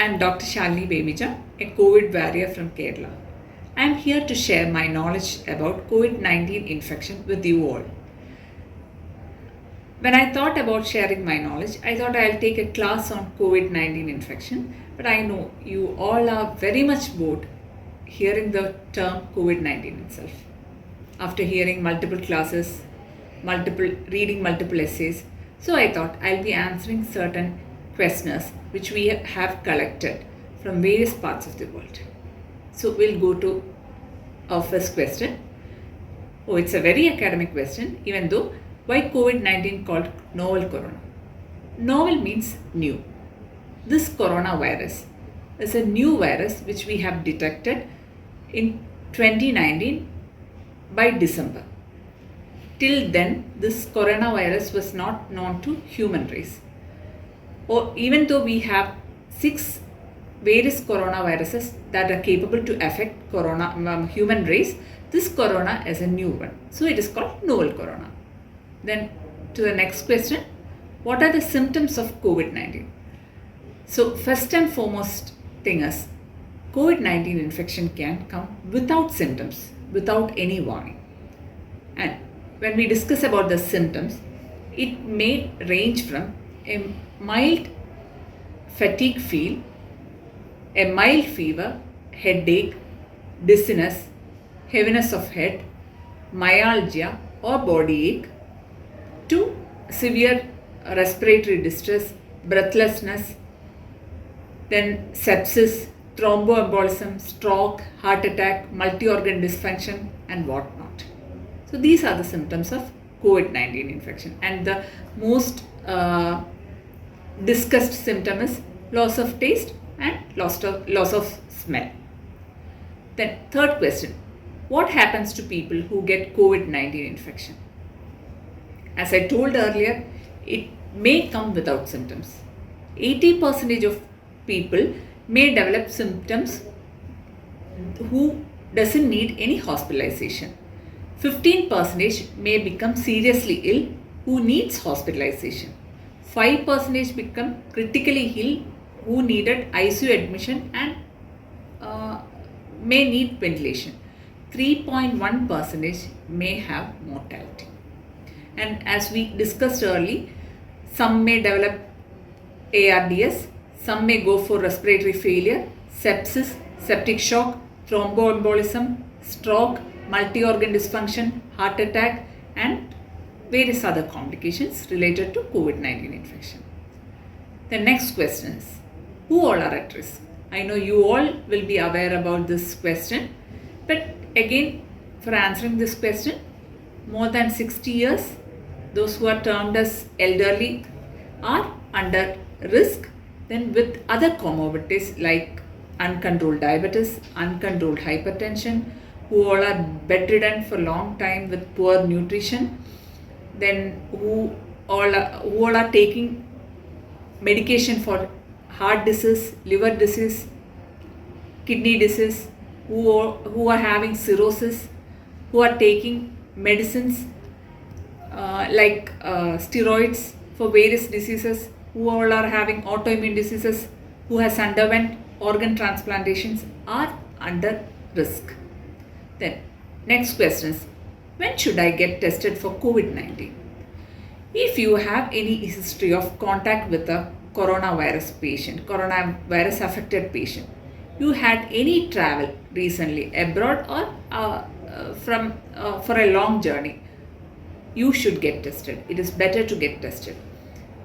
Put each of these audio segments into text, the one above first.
I am Dr. Shalini Bemija, a COVID warrior from Kerala. I am here to share my knowledge about COVID-19 infection with you all. When I thought about sharing my knowledge, I thought I'll take a class on COVID-19 infection, but I know you all are very much bored hearing the term COVID-19 itself. After hearing multiple classes, reading multiple essays, so I thought I'll be answering certain questions which we have collected from various parts of the world. So we'll go to our first question. Oh, it's a very academic question, even though why COVID-19 called novel corona? Novel means new. This coronavirus is a new virus which we have detected in 2019 by December. Till then, this coronavirus was not known to human race. Or even though we have 6 various coronaviruses that are capable to affect human race, this corona is a new one. So it is called novel corona. Then to the next question, what are the symptoms of COVID-19? So first and foremost thing is, COVID-19 infection can come without symptoms, without any warning. And when we discuss about the symptoms, it may range from a mild fatigue feel, a mild fever, headache, dizziness, heaviness of head, myalgia or body ache, to severe respiratory distress, breathlessness, then sepsis, thromboembolism, stroke, heart attack, multi-organ dysfunction and whatnot. So these are the symptoms of COVID-19 infection, and the most discussed symptom is loss of taste and loss of smell. Then third question, what happens to people who get COVID-19 infection? As I told earlier, it may come without symptoms. 80% of people may develop symptoms who doesn't need any hospitalization. 15% may become seriously ill who needs hospitalization. 5% become critically ill who needed ICU admission and may need ventilation. 3.1% may have mortality. And as we discussed earlier, some may develop ARDS, some may go for respiratory failure, sepsis, septic shock, thromboembolism, stroke, multi-organ dysfunction, heart attack and various other complications related to COVID-19 infection. The next question is, who all are at risk? I know you all will be aware about this question, but again, for answering this question, more than 60 years, those who are termed as elderly are under risk. Then with other comorbidities like uncontrolled diabetes, uncontrolled hypertension, who all are bedridden for long time with poor nutrition, then who all are taking medication for heart disease, liver disease, kidney disease, who are having cirrhosis, who are taking medicines like steroids for various diseases, who all are having autoimmune diseases, who has underwent organ transplantations are under risk. Then next question is, when should I get tested for COVID-19? If you have any history of contact with a coronavirus patient, coronavirus affected patient, you had any travel recently abroad or for a long journey, you should get tested. It is better to get tested.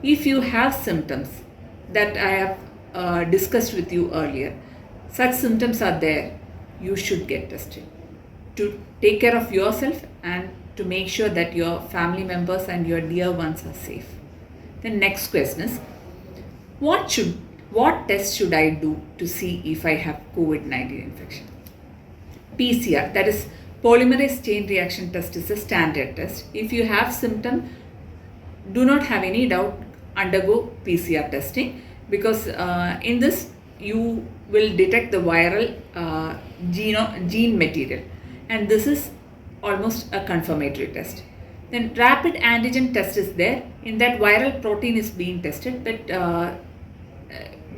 If you have symptoms that I have discussed with you earlier, such symptoms are there, you should get tested to take care of yourself and to make sure that your family members and your dear ones are safe. The next question is, what test should I do to see if I have COVID-19 infection? PCR, that is polymerase chain reaction test, is a standard test. If you have symptom, do not have any doubt, undergo PCR testing, because in this you will detect the viral gene material, and this is almost a confirmatory test. Then rapid antigen test is there. In that viral protein is being tested, but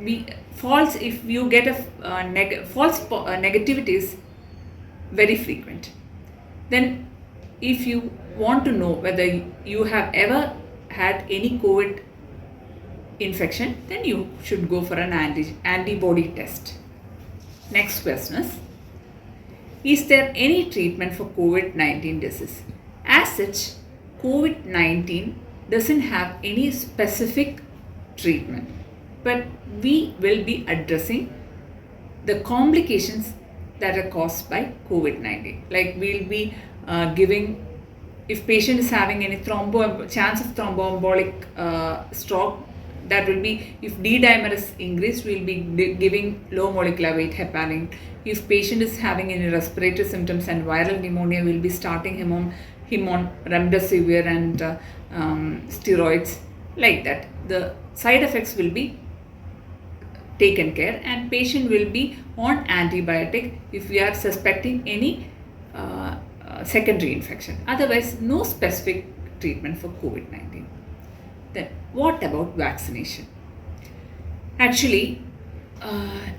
if you get a false negativity is very frequent. Then if you want to know whether you have ever had any COVID infection, then you should go for an antibody test. Next question is there any treatment for COVID-19 disease? As such, COVID-19 doesn't have any specific treatment, but we will be addressing the complications that are caused by COVID-19. Like we'll be giving, if patient is having any chance of thromboembolic stroke, that will be, if D-dimer is increased, we'll be giving low molecular weight heparin. If patient is having any respiratory symptoms and viral pneumonia, we'll be starting him on remdesivir and steroids, like that. The side effects will be taken care and patient will be on antibiotic if we are suspecting any secondary infection. Otherwise, no specific treatment for COVID-19. Then what about vaccination? Actually,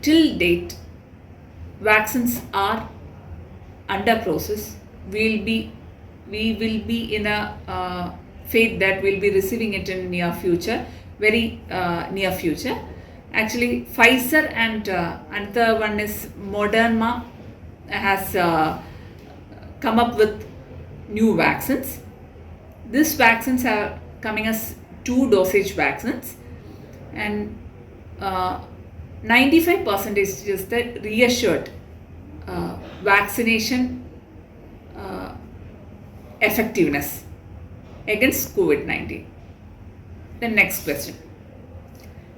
till date, vaccines are under process. We will be in a fate that we'll be receiving it in near future, very near future. Actually, Pfizer and another one is Moderna has come up with new vaccines. These vaccines are coming as 2 dosage vaccines, and 95% is just the reassured vaccination effectiveness against COVID-19. The next question.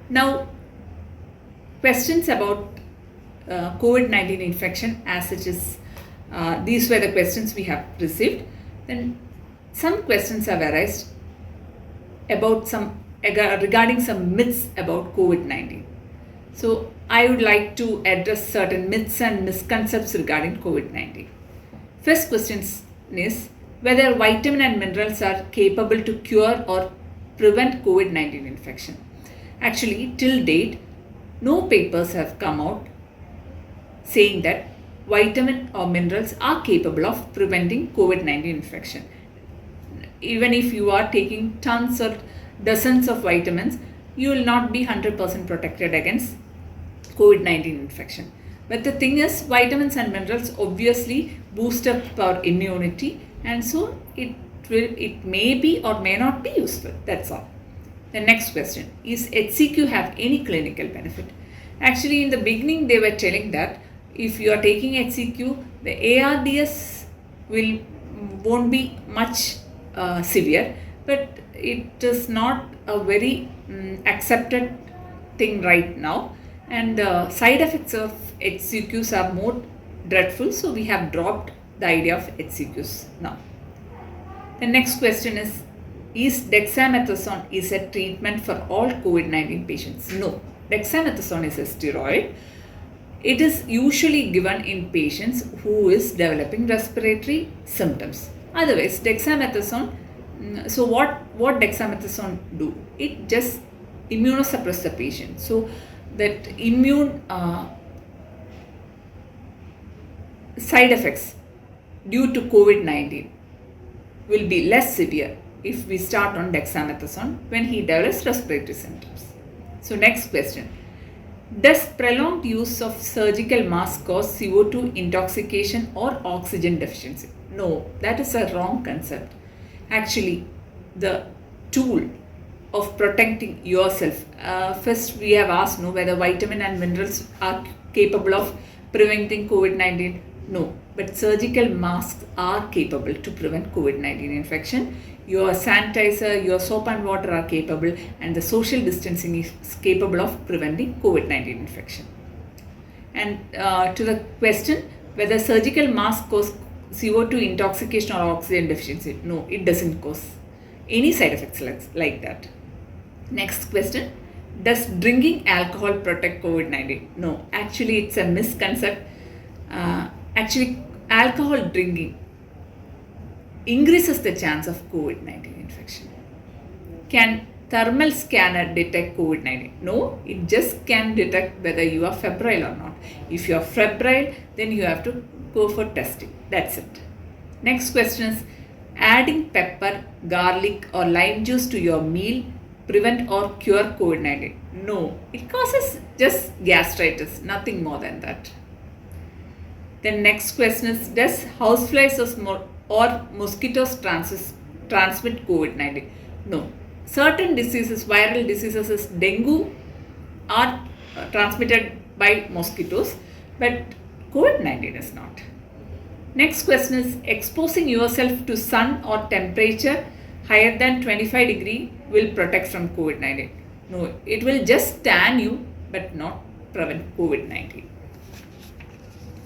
Now, questions about COVID-19 infection as such is, these were the questions we have received. Then some questions have arisen about regarding some myths about COVID-19. So I would like to address certain myths and misconceptions regarding COVID-19. First question is whether vitamin and minerals are capable to cure or prevent COVID-19 infection. Actually, till date, no papers have come out saying that vitamin or minerals are capable of preventing COVID-19 infection. Even if you are taking tons or dozens of vitamins, you will not be 100% protected against COVID-19 infection. But the thing is, vitamins and minerals obviously boost up our immunity, and so it may be or may not be useful. That's all. The next question is HCQ have any clinical benefit? Actually, in the beginning, they were telling that if you are taking HCQ, the ARDS won't be much severe, but it is not a very accepted thing right now, and the side effects of HCQs are more dreadful, so we have dropped the idea of HCQs now. The next question is dexamethasone is a treatment for all COVID-19 patients? No, dexamethasone is a steroid. It is usually given in patients who is developing respiratory symptoms. Otherwise, dexamethasone, so what dexamethasone do? It just immunosuppress the patient. So that immune side effects due to COVID-19 will be less severe if we start on dexamethasone when he develops respiratory symptoms. So next question. Does prolonged use of surgical mask cause CO2 intoxication or oxygen deficiency? No, that is a wrong concept. Actually, the tool of protecting yourself, first we have asked whether vitamin and minerals are capable of preventing COVID-19. No, but surgical masks are capable to prevent COVID-19 infection. Your sanitizer, your soap and water are capable, and the social distancing is capable of preventing COVID-19 infection. And to the question whether surgical mask cause CO2 intoxication or oxygen deficiency, no, it doesn't cause any side effects like that. Next question. Does drinking alcohol protect COVID-19? No, actually it's a misconception. Actually, alcohol drinking increases the chance of COVID-19 infection. Can thermal scanner detect COVID-19? No, it just can detect whether you are febrile or not. If you are febrile, then you have to go for testing. That's it. Next question is, adding pepper, garlic or lime juice to your meal prevent or cure COVID-19? No, it causes just gastritis, nothing more than that. Then next question is, does houseflies or mosquitoes transmit COVID-19? No. Certain diseases, viral diseases as dengue are transmitted by mosquitoes, but COVID-19 is not. Next question is, exposing yourself to sun or temperature higher than 25 degree will protect from COVID-19. No, it will just tan you but not prevent COVID-19.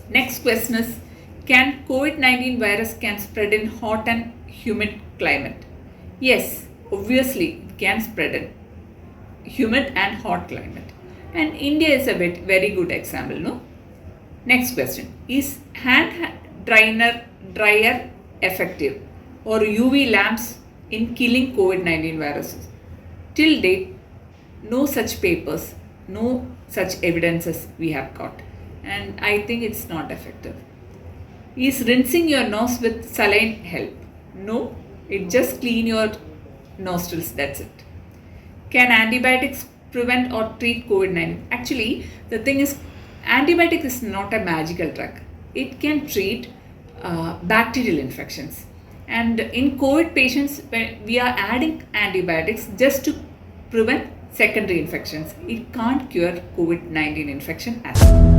Next question is, can COVID-19 virus can spread in hot and humid climate? Yes, obviously it can spread in humid and hot climate. And India is a very good example, no? Next question, is hand dryer effective or UV lamps in killing COVID-19 viruses? Till date, no such papers, no such evidences we have got. And I think it's not effective. Is rinsing your nose with saline help? No, it just clean your nostrils, that's it. Can antibiotics prevent or treat COVID-19? Actually, the thing is, antibiotic is not a magical drug. It can treat bacterial infections. And in COVID patients, when we are adding antibiotics just to prevent secondary infections, it can't cure COVID-19 infection as well.